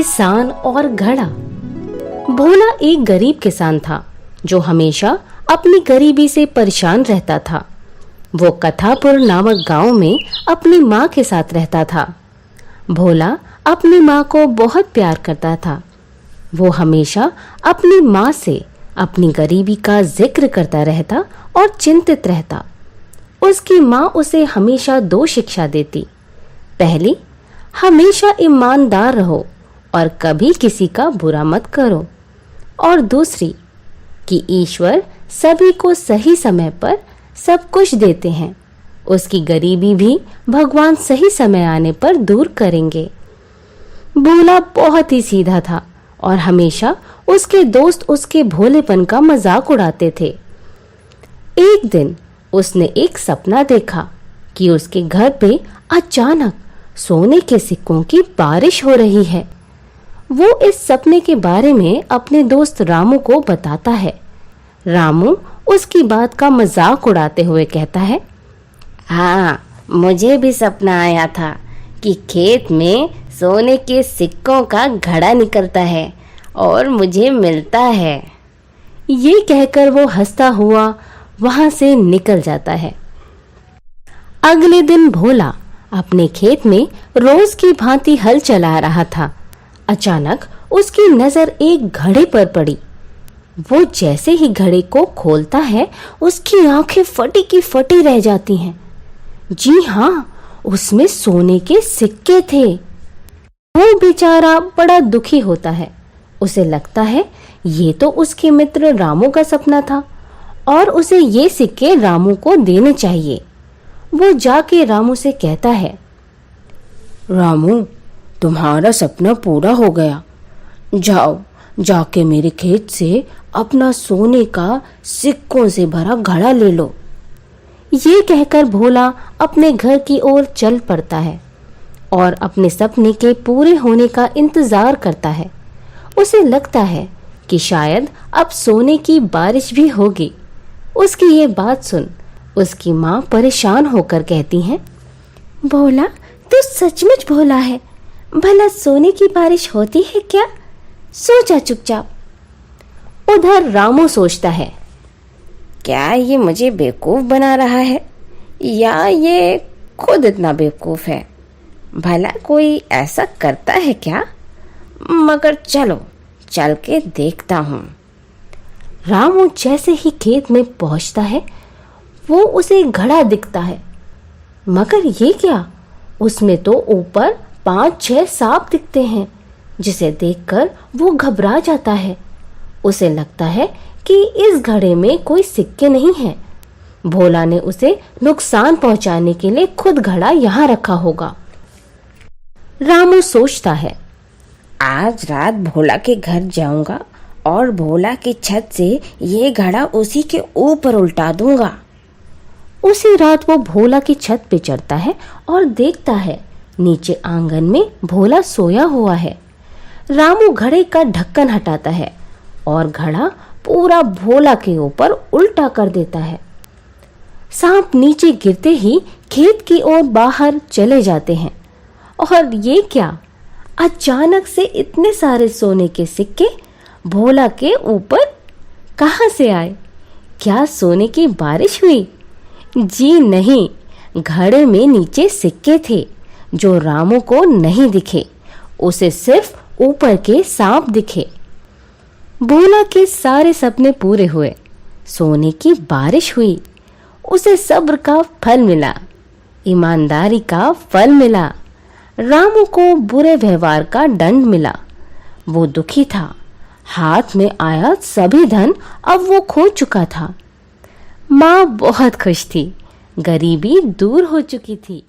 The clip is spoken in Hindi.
किसान और घड़ा। भोला एक गरीब किसान था जो हमेशा अपनी गरीबी से परेशान रहता था। वो कथापुर नामक गांव में अपनी माँ के साथ रहता था। भोला अपनी माँ को बहुत प्यार करता था। वो हमेशा अपनी माँ से अपनी गरीबी का जिक्र करता रहता और चिंतित रहता। उसकी माँ उसे हमेशा दो शिक्षा देती। पहली, हमेशा ईमानदार रहो और कभी किसी का बुरा मत करो। और दूसरी कि ईश्वर सभी को सही समय पर सब कुछ देते हैं, उसकी गरीबी भी भगवान सही समय आने पर दूर करेंगे। भोला बहुत ही सीधा था और हमेशा उसके दोस्त उसके भोलेपन का मजाक उड़ाते थे। एक दिन उसने एक सपना देखा कि उसके घर पे अचानक सोने के सिक्कों की बारिश हो रही है। वो इस सपने के बारे में अपने दोस्त रामू को बताता है। रामू उसकी बात का मजाक उड़ाते हुए कहता है, हाँ, मुझे भी सपना आया था कि खेत में सोने के सिक्कों का घड़ा निकलता है और मुझे मिलता है। ये कहकर वो हंसता हुआ वहां से निकल जाता है। अगले दिन भोला अपने खेत में रोज की भांति हल चला रहा था। अचानक उसकी नजर एक घड़े पर पड़ी। वो जैसे ही घड़े को खोलता है, उसकी आंखें फटी की फटी रह जाती हैं। जी हाँ, उसमें सोने के सिक्के थे। वो बेचारा बड़ा दुखी होता है। उसे लगता है ये तो उसके मित्र रामू का सपना था और उसे ये सिक्के रामू को देने चाहिए। वो जाके रामू से कहता है, रामू, तुम्हारा सपना पूरा हो गया। जाओ, जाके मेरे खेत से अपना सोने का सिक्कों से भरा घड़ा ले लो। ये कहकर भोला अपने घर की ओर चल पड़ता है और अपने सपने के पूरे होने का इंतजार करता है। उसे लगता है कि शायद अब सोने की बारिश भी होगी। उसकी ये बात सुन उसकी माँ परेशान होकर कहती है, भोला, तू सचमुच भोला है। भला सोने की बारिश होती है क्या? सो जा चुपचाप। उधर रामू सोचता है, क्या ये मुझे बेवकूफ बना रहा है या ये खुद इतना बेवकूफ है? भला कोई ऐसा करता है क्या? मगर चलो, चल के देखता हूँ। रामू जैसे ही खेत में पहुंचता है, वो उसे घड़ा दिखता है। मगर ये क्या? उसमें तो ऊपर 5-6 सांप दिखते हैं, जिसे देखकर वो घबरा जाता है। उसे लगता है कि इस घड़े में कोई सिक्के नहीं हैं। भोला ने उसे नुकसान पहुंचाने के लिए खुद घड़ा यहाँ रखा होगा। रामू सोचता है, आज रात भोला के घर जाऊंगा और भोला की छत से ये घड़ा उसी के ऊपर उल्टा दूंगा। उसी रात वो भोला की छत पे चढ़ता है और देखता है नीचे आंगन में भोला सोया हुआ है। रामू घड़े का ढक्कन हटाता है और घड़ा पूरा भोला के ऊपर उल्टा कर देता है। सांप नीचे गिरते ही खेत की ओर बाहर चले जाते हैं। और ये क्या? अचानक से इतने सारे सोने के सिक्के भोला के ऊपर कहाँ से आए? क्या सोने की बारिश हुई? जी नहीं, घड़े में नीचे सिक्के थे जो रामू को नहीं दिखे। उसे सिर्फ ऊपर के सांप दिखे। भोला के सारे सपने पूरे हुए। सोने की बारिश हुई। उसे सब्र का फल मिला, ईमानदारी का फल मिला। रामू को बुरे व्यवहार का दंड मिला। वो दुखी था। हाथ में आया सभी धन अब वो खो चुका था। माँ बहुत खुश थी। गरीबी दूर हो चुकी थी।